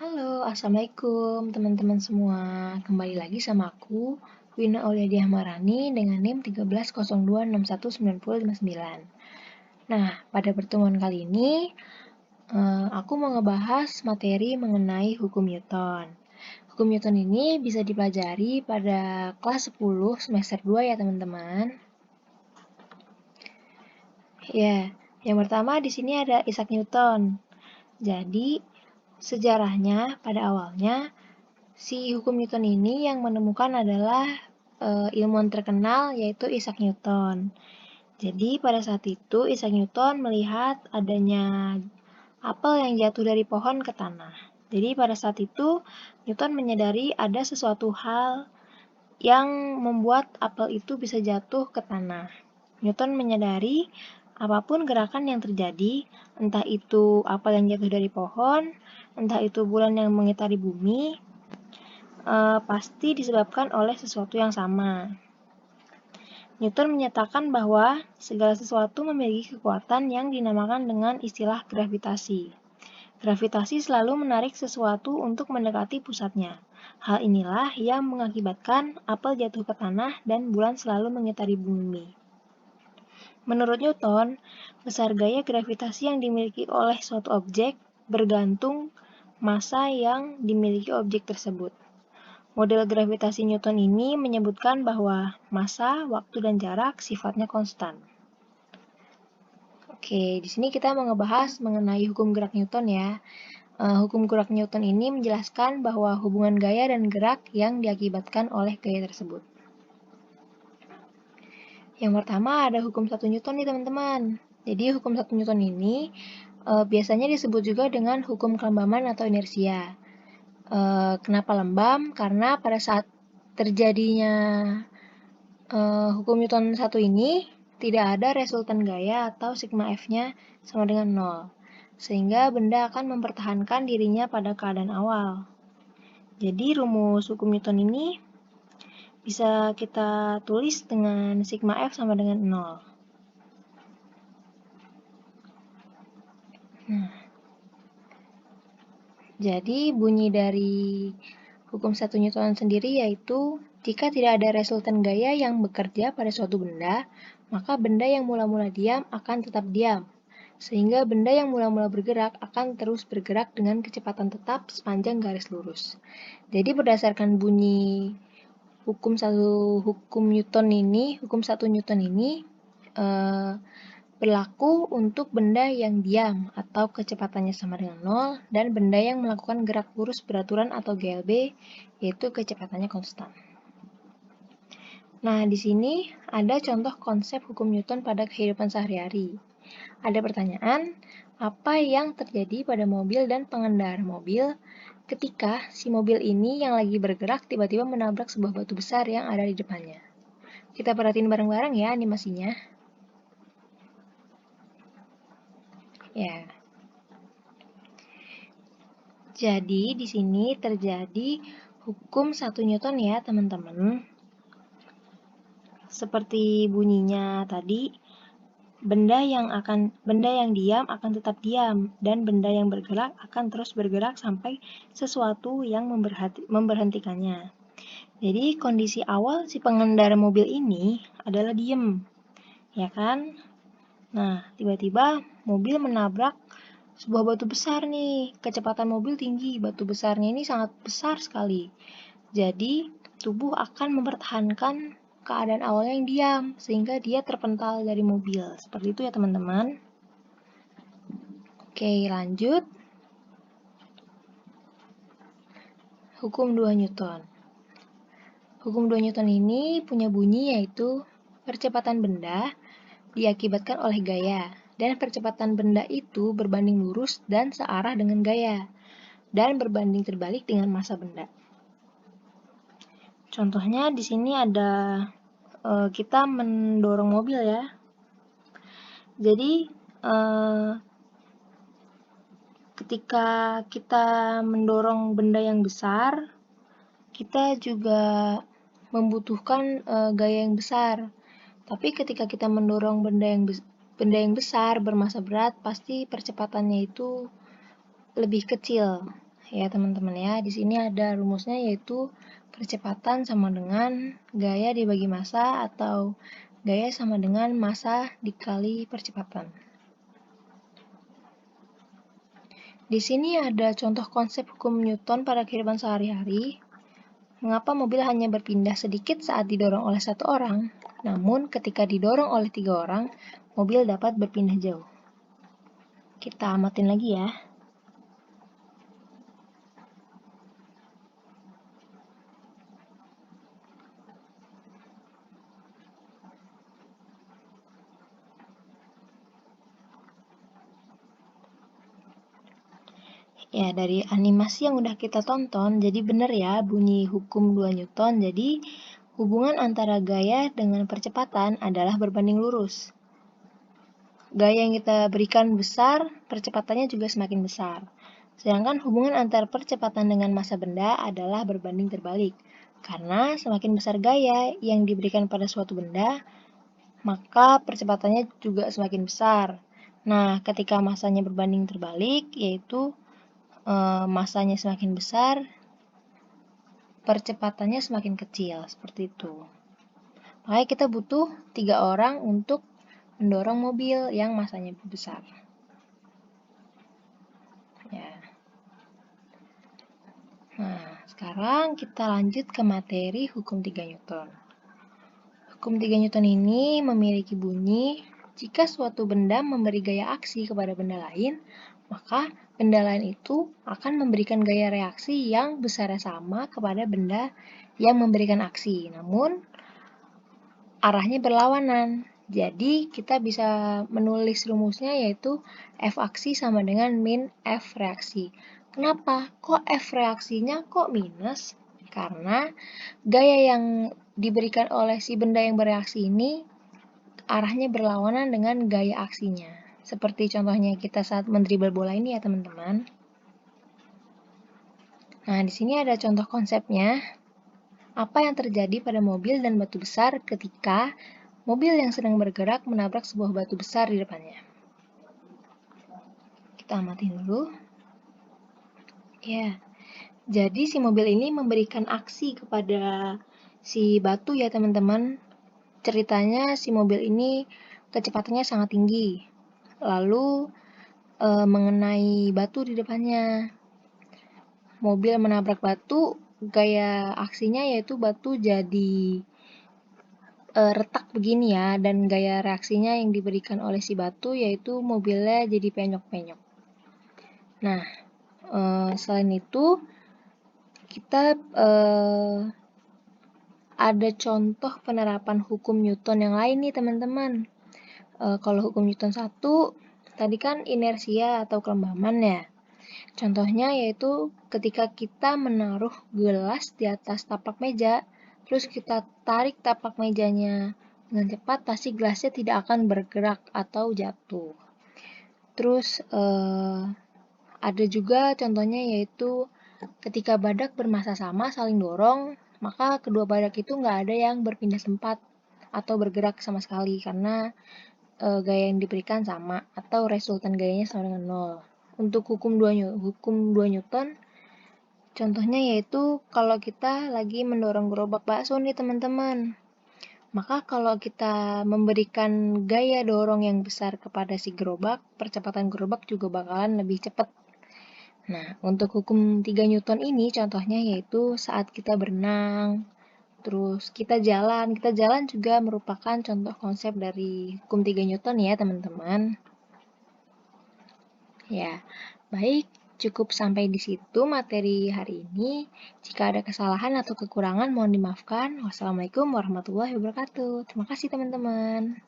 Halo, Assalamualaikum teman-teman semua. Kembali lagi sama aku, Wina Auliadiah Marani dengan NIM 1302619059. Nah, pada pertemuan kali ini, aku mau ngebahas materi mengenai hukum Newton. Hukum Newton ini bisa dipelajari pada kelas 10 semester 2 ya teman-teman. Ya, yang pertama di sini ada Isaac Newton. Jadi, sejarahnya pada awalnya si hukum Newton ini yang menemukan adalah ilmuwan terkenal yaitu Isaac Newton. Jadi pada saat itu Isaac Newton melihat adanya apel yang jatuh dari pohon ke tanah. Jadi pada saat itu Newton menyadari ada sesuatu hal yang membuat apel itu bisa jatuh ke tanah. Newton menyadari apapun gerakan yang terjadi, entah itu apel yang jatuh dari pohon, entah itu bulan yang mengitari bumi, pasti disebabkan oleh sesuatu yang sama. Newton menyatakan bahwa segala sesuatu memiliki kekuatan yang dinamakan dengan istilah gravitasi. Gravitasi selalu menarik sesuatu untuk mendekati pusatnya. Hal inilah yang mengakibatkan apel jatuh ke tanah dan bulan selalu mengitari bumi. Menurut Newton, besar gaya gravitasi yang dimiliki oleh suatu objek bergantung massa yang dimiliki objek tersebut. Model gravitasi Newton ini menyebutkan bahwa massa, waktu, dan jarak sifatnya konstan. Oke, di sini kita mau ngebahas mengenai hukum gerak Newton ya. Hukum gerak Newton ini menjelaskan bahwa hubungan gaya dan gerak yang diakibatkan oleh gaya tersebut. Yang pertama ada hukum 1 Newton nih teman-teman. Jadi hukum 1 Newton ini biasanya disebut juga dengan hukum kelembaman atau inersia. Kenapa lembam? Karena pada saat terjadinya hukum Newton 1 ini tidak ada resultan gaya atau sigma F-nya sama dengan 0. Sehingga benda akan mempertahankan dirinya pada keadaan awal. Jadi rumus hukum Newton ini bisa kita tulis dengan sigma F sama dengan 0. Jadi bunyi dari hukum 1 Newton sendiri yaitu jika tidak ada resultan gaya yang bekerja pada suatu benda, maka benda yang mula-mula diam akan tetap diam. Sehingga benda yang mula-mula bergerak akan terus bergerak dengan kecepatan tetap sepanjang garis lurus. Jadi berdasarkan bunyi hukum 1 Newton ini berlaku untuk benda yang diam atau kecepatannya sama dengan 0 dan benda yang melakukan gerak lurus beraturan atau GLB yaitu kecepatannya konstan. Nah, di sini ada contoh konsep hukum Newton pada kehidupan sehari-hari. Ada pertanyaan, apa yang terjadi pada mobil dan pengendara mobil ketika si mobil ini yang lagi bergerak tiba-tiba menabrak sebuah batu besar yang ada di depannya? Kita perhatiin bareng-bareng ya animasinya. Ya. Jadi di sini terjadi hukum 1 Newton ya, teman-teman. Seperti bunyinya tadi, benda yang diam akan tetap diam dan benda yang bergerak akan terus bergerak sampai sesuatu yang memberhentikannya. Jadi kondisi awal si pengendara mobil ini adalah diam, ya kan? Nah, tiba-tiba mobil menabrak sebuah batu besar nih. Kecepatan mobil tinggi, batu besarnya ini sangat besar sekali. Jadi, tubuh akan mempertahankan keadaan awalnya yang diam, sehingga dia terpental dari mobil. Seperti itu ya teman-teman. Oke, lanjut. Hukum 2 Newton. Hukum 2 Newton ini punya bunyi yaitu percepatan benda diakibatkan oleh gaya, dan percepatan benda itu berbanding lurus dan searah dengan gaya, dan berbanding terbalik dengan massa benda. Contohnya di sini ada kita mendorong mobil ya. Jadi ketika kita mendorong benda yang besar, kita juga membutuhkan gaya yang besar. Tapi ketika kita mendorong benda yang besar bermassa berat, pasti percepatannya itu lebih kecil, Ya teman-teman ya, di sini ada rumusnya yaitu percepatan sama dengan gaya dibagi massa atau gaya sama dengan massa dikali percepatan. Di sini ada contoh konsep hukum Newton pada kehidupan sehari-hari. Mengapa mobil hanya berpindah sedikit saat didorong oleh satu orang, namun ketika didorong oleh 3 orang, mobil dapat berpindah jauh. Kita amatin lagi ya. Ya, dari animasi yang udah kita tonton, jadi benar ya bunyi hukum 2 Newton. Jadi, hubungan antara gaya dengan percepatan adalah berbanding lurus. Gaya yang kita berikan besar, percepatannya juga semakin besar. Sedangkan hubungan antara percepatan dengan massa benda adalah berbanding terbalik. Karena semakin besar gaya yang diberikan pada suatu benda, maka percepatannya juga semakin besar. Nah, ketika massanya berbanding terbalik, yaitu massanya semakin besar, percepatannya semakin kecil, seperti itu. Makanya kita butuh 3 orang untuk mendorong mobil yang massanya besar. Ya. Nah, sekarang kita lanjut ke materi hukum 3 Newton. Hukum 3 Newton ini memiliki bunyi, jika suatu benda memberi gaya aksi kepada benda lain, maka benda lain itu akan memberikan gaya reaksi yang besarnya sama kepada benda yang memberikan aksi, namun arahnya berlawanan. Jadi kita bisa menulis rumusnya yaitu F aksi sama dengan min F reaksi. Kenapa? Kok F reaksinya kok minus? Karena gaya yang diberikan oleh si benda yang bereaksi ini arahnya berlawanan dengan gaya aksinya. Seperti contohnya kita saat mendribel bola ini ya teman-teman. Nah, di sini ada contoh konsepnya. Apa yang terjadi pada mobil dan batu besar ketika mobil yang sedang bergerak menabrak sebuah batu besar di depannya? Kita amatin dulu. Ya, jadi si mobil ini memberikan aksi kepada si batu ya teman-teman. Ceritanya si mobil ini kecepatannya sangat tinggi, lalu mengenai batu di depannya. Mobil menabrak batu, gaya aksinya yaitu batu jadi retak begini ya, dan gaya reaksinya yang diberikan oleh si batu yaitu mobilnya jadi penyok-penyok. Nah, selain itu kita ada contoh penerapan hukum Newton yang lain nih teman-teman. Kalau hukum Newton 1 tadi kan inersia atau kelembaman ya. Contohnya yaitu ketika kita menaruh gelas di atas tapak meja, terus kita tarik tapak mejanya dengan cepat, pasti gelasnya tidak akan bergerak atau jatuh. Terus ada juga contohnya yaitu ketika badak bermassa sama saling dorong, maka kedua badak itu nggak ada yang berpindah tempat atau bergerak sama sekali karena gaya yang diberikan sama atau resultan gayanya sama dengan 0. Untuk hukum 2 Newton, contohnya yaitu kalau kita lagi mendorong gerobak bakso nih teman-teman. Maka kalau kita memberikan gaya dorong yang besar kepada si gerobak, percepatan gerobak juga bakalan lebih cepat. Nah, untuk hukum 3 Newton ini contohnya yaitu saat kita berenang, terus kita jalan juga merupakan contoh konsep dari hukum 3 Newton ya teman-teman. Ya, baik, cukup sampai di situ materi hari ini. Jika ada kesalahan atau kekurangan mohon dimaafkan. Wassalamualaikum warahmatullahi wabarakatuh. Terima kasih teman-teman.